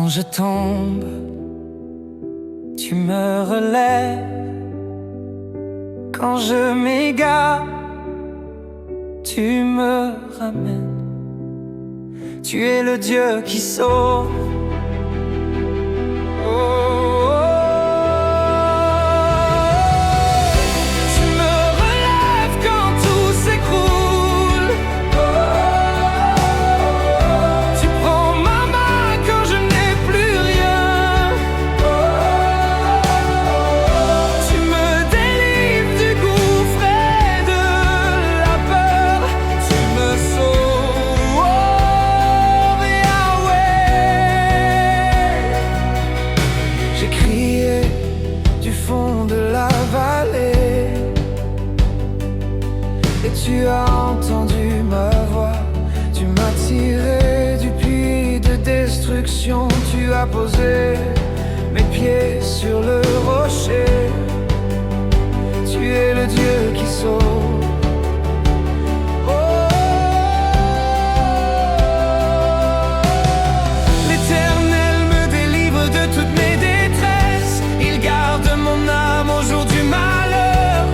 Quand je tombe, tu me relèves. Quand je m'égare, tu me ramènes. Tu es le Dieu qui sauve. Oh, oh, oh. Tu me relèves quand tout s'écroule. Oh, oh, oh. Tu prends ma main quand je n'ai plus rien. Oh, oh, oh. Tu me délivres du gouffre et de la peur. Tu me sauves. Oh, j'ai crié du fond de la vallée et tu as entendu ma voix. Tu m'as tiré du puits de destruction. Tu as posé mes pieds sur le rocher. Tu es le Dieu qui sauve. L'Éternel me délivre de toutes mes détresses. Il garde mon âme au jour du malheur.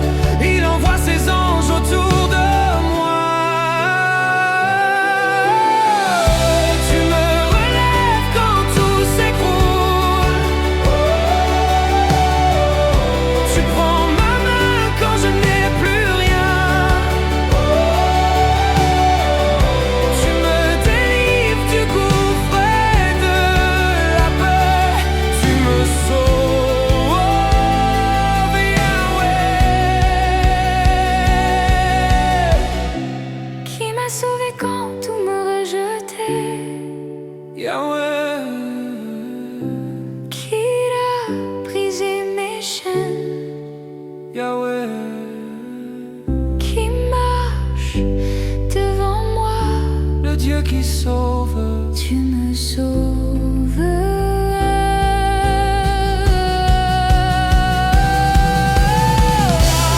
Il envoie ses anges autour de moi. Tu me relèves quand tout s'écroule. Tu prends ma main quand je n'ai plus rien. Tu me délivres du gouffre et de la peur. Tu me sauves, Yahweh. Qui m'a sauvé quand tout me rejetait? Yahweh. Qui a brisé mes chaînes? Yahweh. Qui marche devant moi? Le Dieu qui sauve. Tu me sauves.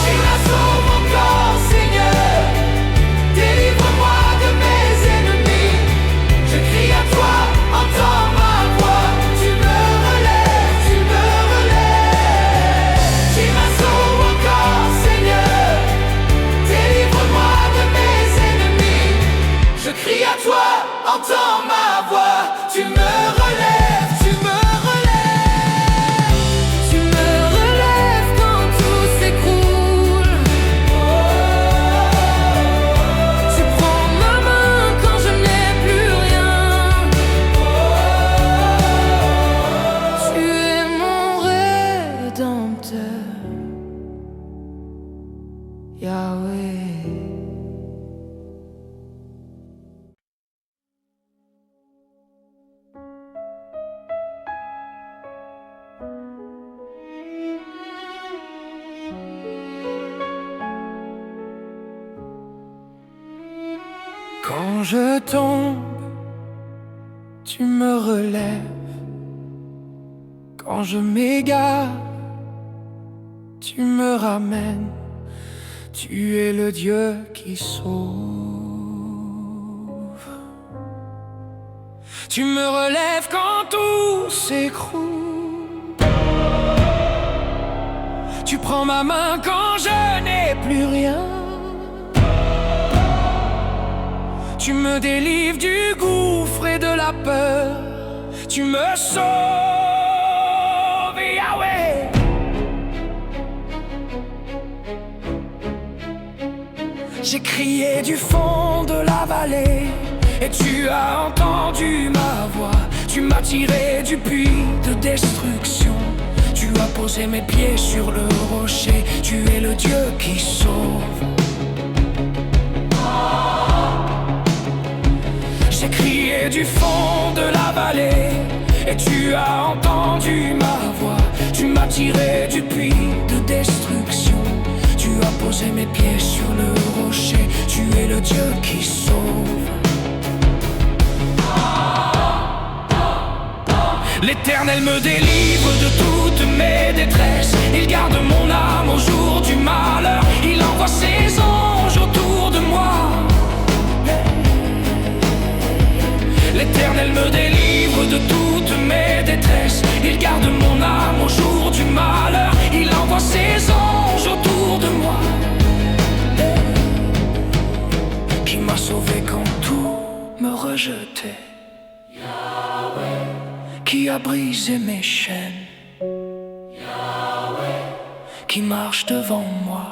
Tu la sauves encore, Seigneur. Délivre-moi de mes ennemis. Je crie à toi, entends ma voix. Tu me relèves, tu me relèves. Tu la sauves encore, Seigneur. Délivre-moi de mes ennemis. Je crie à toi, entends ma voix. Tu me relèves, tu me relèves. Tu me relèves quand tout s'écroule. Tu prends ma main quand je n'ai plus rien. Tu es mon rédempteur, Yahweh. Quand je tombe, tu me relèves. Quand je m'égare, tu me ramènes. Tu es le Dieu qui sauve. Tu me relèves quand tout s'écroule. Tu prends ma main quand je n'ai plus rien. Tu me délivres du gouffre et de la peur. Tu me sauves, Yahweh. J'ai crié du fond de la vallée et tu as entendu ma voix. Tu m'as tiré du puits de destruction. Tu as posé mes pieds sur le rocher. Tu es le Dieu qui sauve. J'ai crié du fond de la vallée et tu as entendu ma voix. Tu m'as tiré du puits de destruction. Tu as posé mes pieds sur le rocher. Tu es le Dieu qui sauve. L'Éternel me délivre de toutes mes détresses. Il garde mon âme au jour du malheur. Il envoie ses anges autour de moi. L'Éternel me délivre de toutes mes détresses. Il garde mon âme au jour du malheur. Il envoie ses anges autour de moi. Qui m'a sauvé quand tout me rejetait. Qui a brisé mes chaînes. Qui marche devant moi,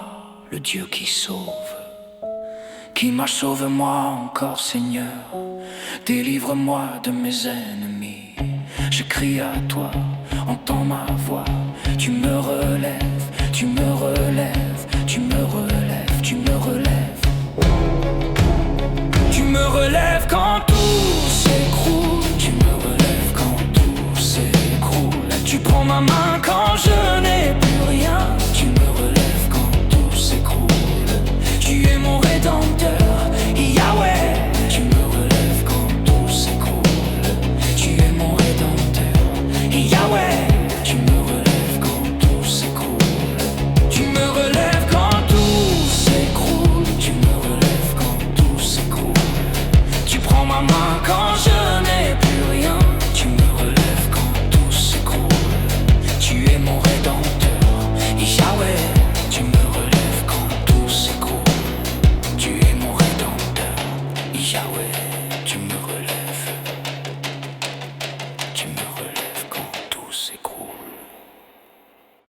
le Dieu qui sauve. Qui marche, sauve-moi encore, Seigneur. Délivre-moi de mes ennemis. Je crie à toi, entends ma voix. Tu me relèves, tu me relèves, tu me relèves, tu me relèves. Tu me relèves quand tout s'écroule. Tu me relèves quand tout s'écroule. Tu prends ma main quand je n'ai pas.